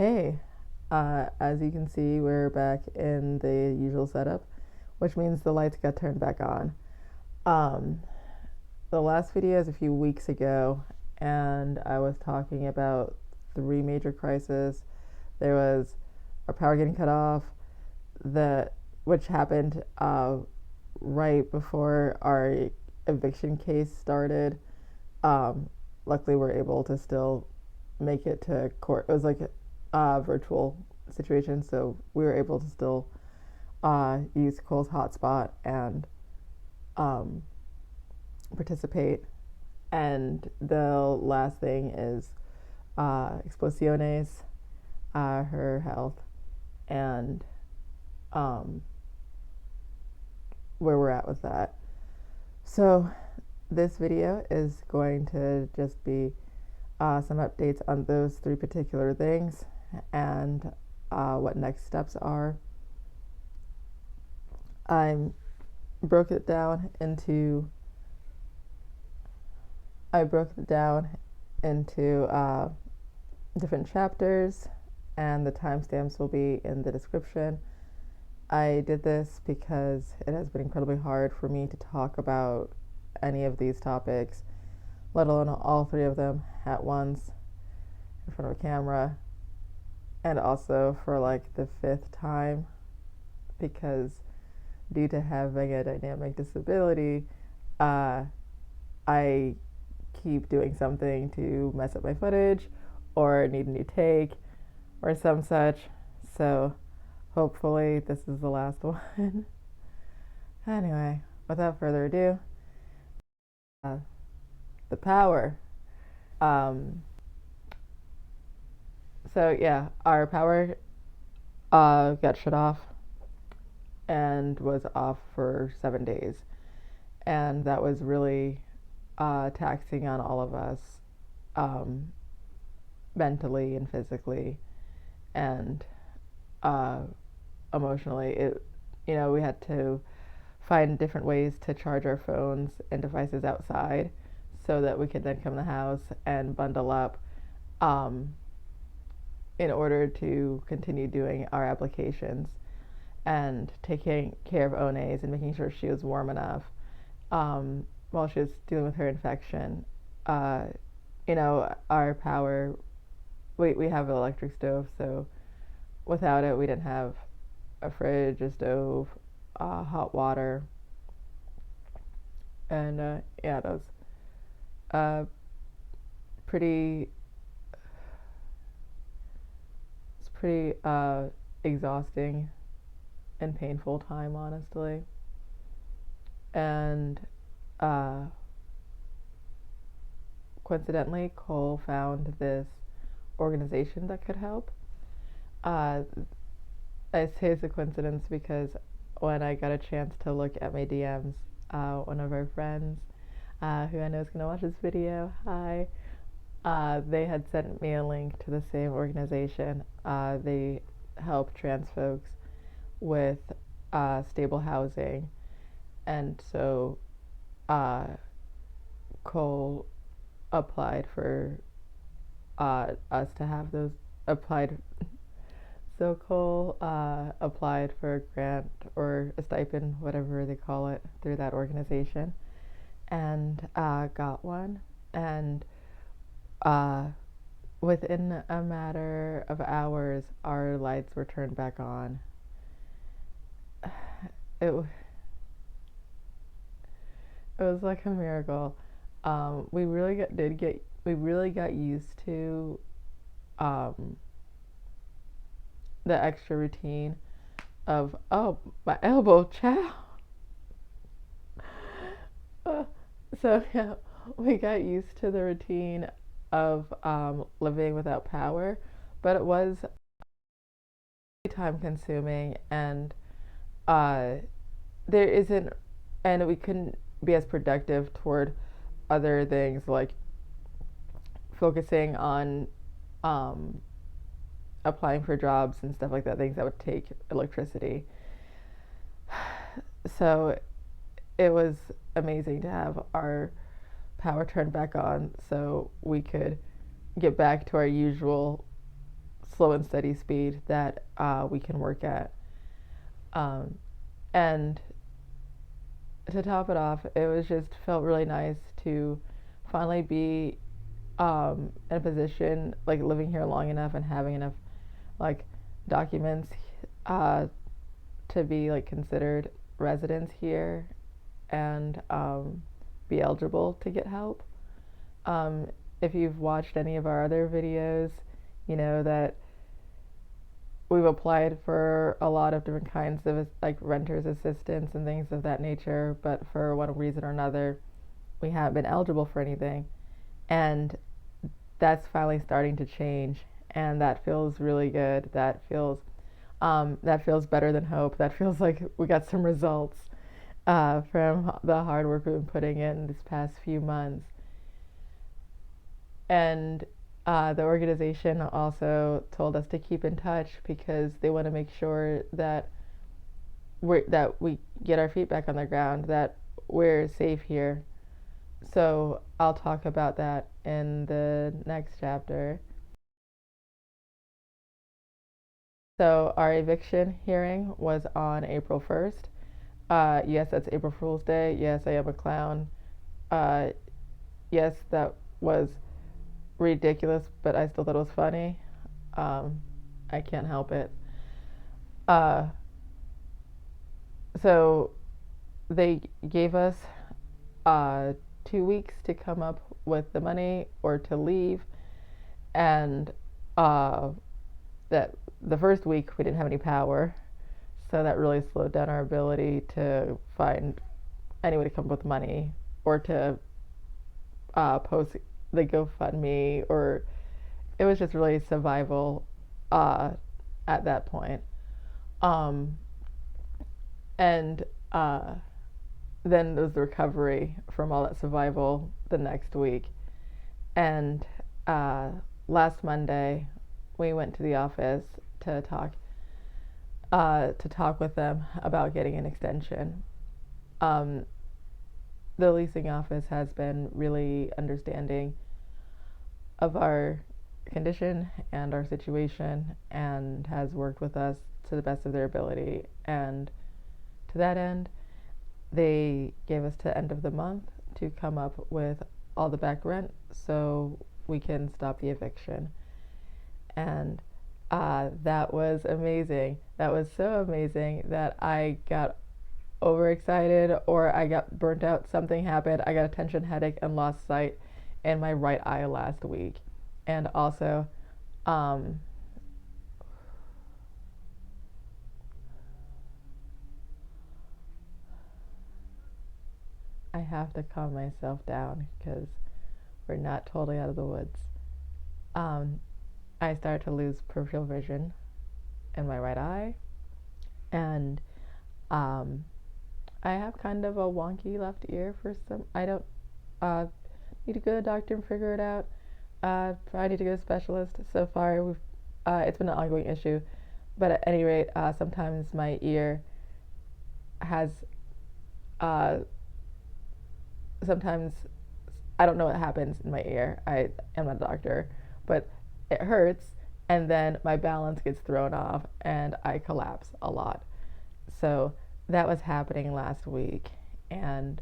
Hey, as you can see, we're back in the usual setup, which means the lights got turned back on. Um, the last video is a few weeks ago, and I was talking about three major crises. There was our power getting cut off, which happened right before our eviction case started. Um, Luckily, we're able to still make it to court. It was like a virtual situation, so we were able to still use Cole's hotspot and um, participate. And the last thing is Explosiones, her health, and um, where we're at with that. So this video is going to just be some updates on those three particular things and what next steps are. I broke it down into different chapters, and the timestamps will be in the description. I did this because it has been incredibly hard for me to talk about any of these topics, let alone all three of them at once in front of a camera, and also for like the fifth time, because due to having a dynamic disability, I keep doing something to mess up my footage or need a new take or some such. So hopefully this is the last one. Anyway, without further ado, the power. Um, so yeah, our power got shut off and was off for 7 days, and that was really taxing on all of us, um, mentally and physically, and uh, emotionally. We had to find different ways to charge our phones and devices outside so that we could then come to the house and bundle up in order to continue doing our applications and taking care of One's and making sure she was warm enough while she was dealing with her infection. Our power, we have an electric stove, so without it, we didn't have a fridge, a stove, hot water, and that was uh, pretty. It's pretty exhausting and painful time, honestly. And coincidentally, Cole found this organization that could help. I say it's a coincidence because when I got a chance to look at my DMs, one of our friends, who I know is going to watch this video, hi, they had sent me a link to the same organization. They help trans folks with stable housing, and so Cole applied for us to have those applied. So Cole applied for a grant or a stipend, whatever they call it, through that organization, and got one. And within a matter of hours, our lights were turned back on. It was like a miracle. We really got used to the extra routine of, oh, my elbow, chow. So yeah, we got used to the routine of living without power, but it was time consuming, and there isn't, and we couldn't be as productive toward other things like focusing on applying for jobs and stuff like that, things that would take electricity. So it was amazing to have our power turned back on so we could get back to our usual slow and steady speed that we can work at. And to top it off, it was just felt really nice to finally be in a position, like living here long enough and having enough like documents to be like considered residents here and be eligible to get help. If you've watched any of our other videos, you know that we've applied for a lot of different kinds of like renters assistance and things of that nature, but for one reason or another, we haven't been eligible for anything. And that's finally starting to change, and that feels really good. That feels better than hope. That feels like we got some results from the hard work we've been putting in these past few months. And the organization also told us to keep in touch because they want to make sure that we get our feet back on the ground, that we're safe here. So I'll talk about that in the next chapter. So our eviction hearing was on April 1st. Yes, that's April Fool's Day. Yes, I am a clown. Yes, that was ridiculous, but I still thought it was funny. I can't help it. So they gave us 2 weeks to come up with the money or to leave, and that the first week we didn't have any power, so that really slowed down our ability to find any way to come up with money or to post the GoFundMe, or it was just really survival at that point. And then there was the recovery from all that survival the next week. And last Monday, we went to the office to talk with them about getting an extension. The leasing office has been really understanding of our condition and our situation and has worked with us to the best of their ability. And to that end, they gave us to the end of the month to come up with all the back rent so we can stop the eviction. And that was amazing. That was so amazing that I got overexcited or I got burnt out. Something happened. I got a tension headache and lost sight in my right eye last week. And also, I have to calm myself down because we're not totally out of the woods. I started to lose peripheral vision in my right eye, and I have kind of a wonky left ear for some. I don't need to go to the doctor and figure it out. I need to go to a specialist. So far, it's been an ongoing issue, but at any rate, sometimes my ear has sometimes I don't know what happens in my ear. I am not a doctor, but it hurts, and then my balance gets thrown off, and I collapse a lot. So that was happening last week, and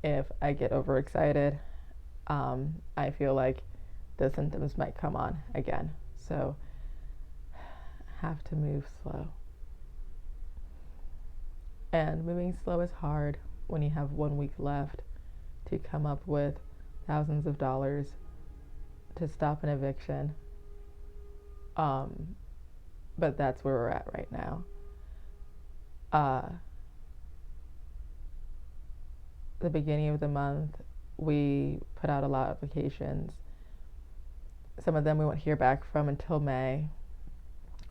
if I get overexcited, I feel like the symptoms might come on again. So have to move slow. And moving slow is hard when you have 1 week left to come up with thousands of dollars to stop an eviction. But that's where we're at right now. The beginning of the month, we put out a lot of applications. Some of them we won't hear back from until May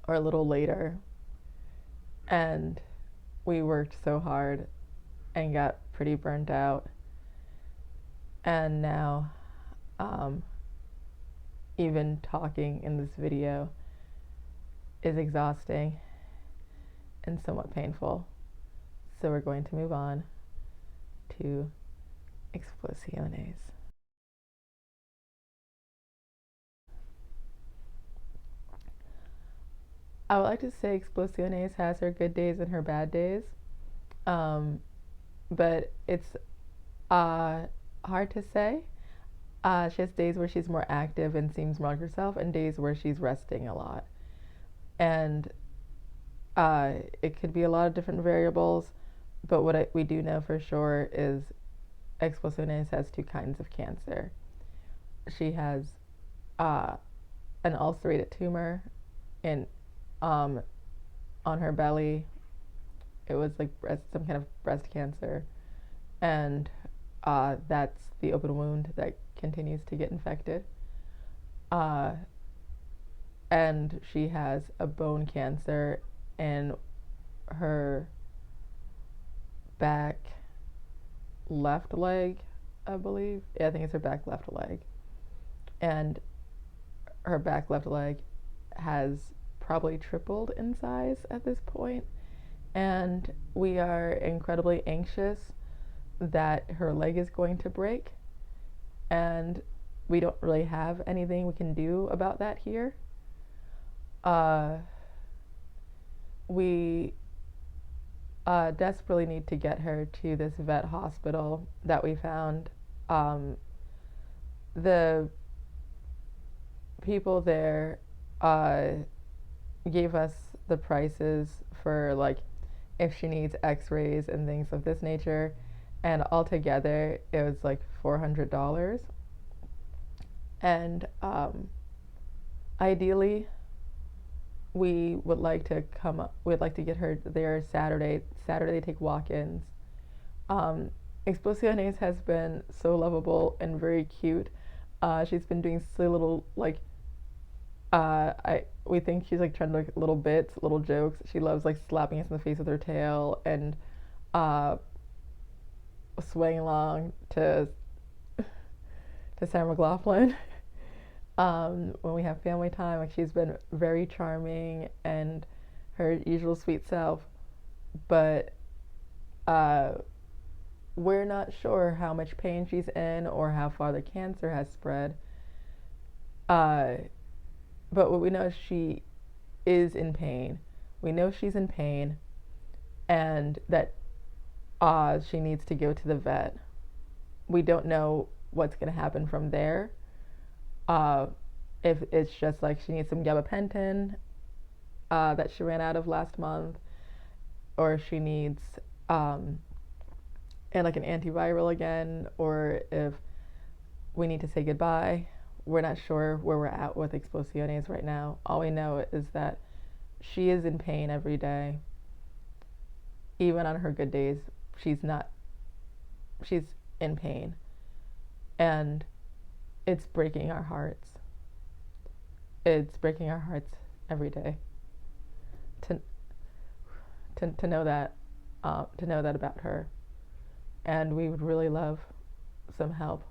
or a little later. And we worked so hard and got pretty burnt out. And now, even talking in this video is exhausting and somewhat painful. So we're going to move on to explosiones. I would like to say Explosiones has her good days and her bad days, um, but it's uh, hard to say. She has days where she's more active and seems more like herself, and days where she's resting a lot. And it could be a lot of different variables, but we do know for sure is Explosiones has two kinds of cancer. She has uh, an ulcerated tumor in um, on her belly. It was like some kind of breast cancer, and that's the open wound that continues to get infected. Uh, and she has a bone cancer in her back left leg, I believe. Yeah, I think it's her back left leg. And her back left leg has probably tripled in size at this point. And we are incredibly anxious that her leg is going to break. And we don't really have anything we can do about that here. We desperately need to get her to this vet hospital that we found. The people there gave us the prices for like if she needs x-rays and things of this nature, and altogether it was like $400. And ideally we'd like to get her there Saturday. They take walk-ins. Explosiones has been so lovable and very cute. She's been doing silly little like we think she's like trying to like little bits, little jokes. She loves like slapping us in the face with her tail and uh, swaying along to Sarah McLachlan. When we have family time, like she's been very charming and her usual sweet self, but we're not sure how much pain she's in or how far the cancer has spread. But what we know is she is in pain. We know she's in pain and that she needs to go to the vet. We don't know what's going to happen from there. If it's just like she needs some gabapentin that she ran out of last month, or if she needs and like an antiviral again, or if we need to say goodbye. We're not sure where we're at with Explosiones right now. All we know is that she is in pain every day. Even on her good days, she's in pain. And it's breaking our hearts. It's breaking our hearts every day to know that about her. And we would really love some help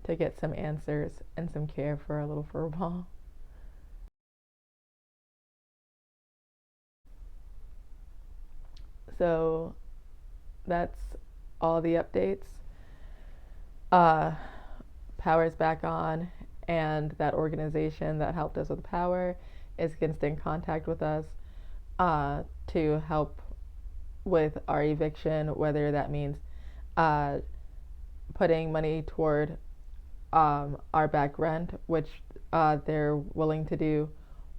to get some answers and some care for our little fur ball. So that's all the updates. Power's back on, and that organization that helped us with power is going to stay in contact with us to help with our eviction, whether that means putting money toward our back rent, which they're willing to do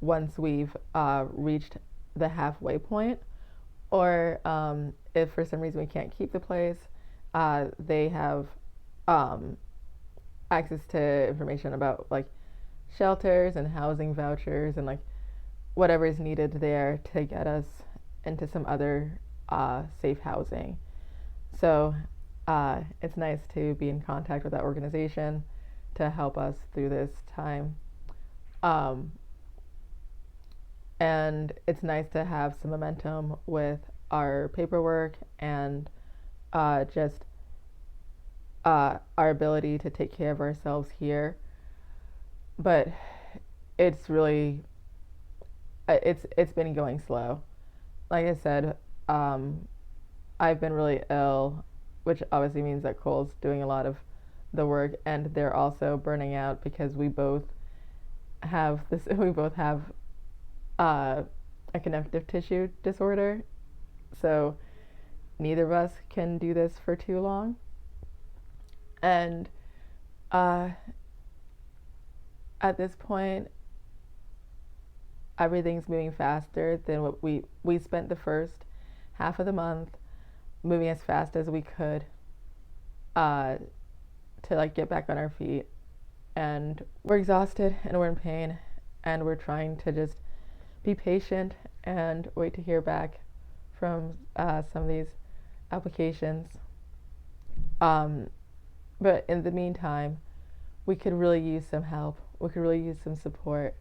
once we've reached the halfway point, or if for some reason we can't keep the place, they have access to information about like shelters and housing vouchers and like whatever is needed there to get us into some other safe housing. So it's nice to be in contact with that organization to help us through this time. And it's nice to have some momentum with our paperwork and just our ability to take care of ourselves here. But it's really it's been going slow. Like I said, I've been really ill, which obviously means that Cole's doing a lot of the work, and they're also burning out because we both have a connective tissue disorder, so neither of us can do this for too long. And at this point, everything's moving faster than what we spent the first half of the month moving as fast as we could to like get back on our feet. And we're exhausted and we're in pain, and we're trying to just be patient and wait to hear back from some of these applications. But in the meantime, we could really use some help. We could really use some support.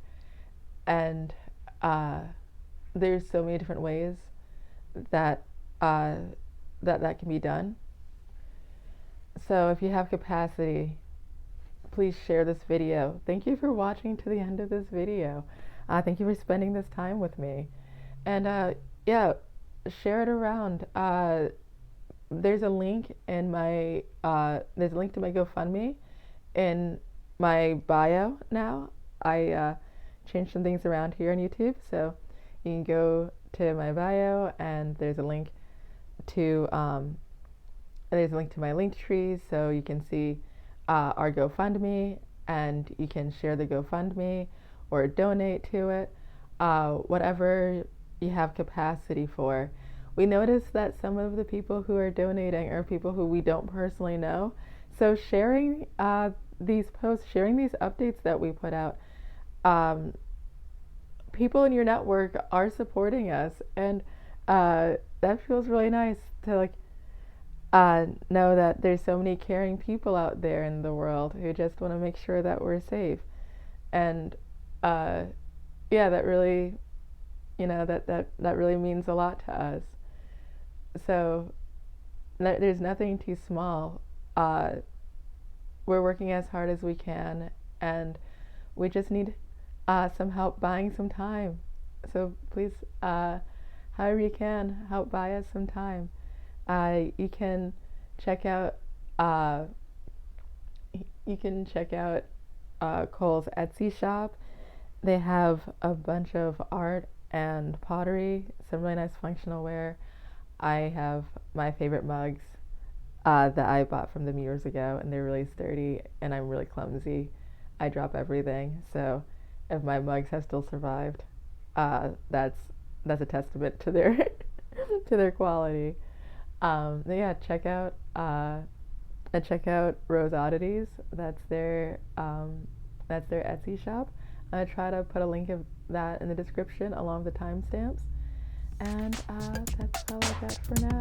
And there's so many different ways that that can be done. So if you have capacity, please share this video. Thank you for watching to the end of this video. Thank you for spending this time with me. And yeah, share it around. There's a link in my there's a link to my GoFundMe in my bio now. I changed some things around here on YouTube, so you can go to my bio and there's a link to my link tree, so you can see our GoFundMe, and you can share the GoFundMe or donate to it, whatever you have capacity for. We noticed that some of the people who are donating are people who we don't personally know, so sharing these posts, sharing these updates that we put out, people in your network are supporting us, and that feels really nice to like know that there's so many caring people out there in the world who just want to make sure that we're safe. And yeah, that really, that really means a lot to us. So there's nothing too small. We're working as hard as we can, and we just need some help buying some time. So please, however you can, help buy us some time. You can check out Cole's Etsy shop. They have a bunch of art and pottery, some really nice functional wear. I have my favorite mugs that I bought from them years ago, and they're really sturdy, and I'm really clumsy. I drop everything, so if my mugs have still survived, that's a testament to their to their quality. Yeah, check out Rose Oddities. That's their Etsy shop. I try to put a link of that in the description along with the timestamps. And that's all I got for now.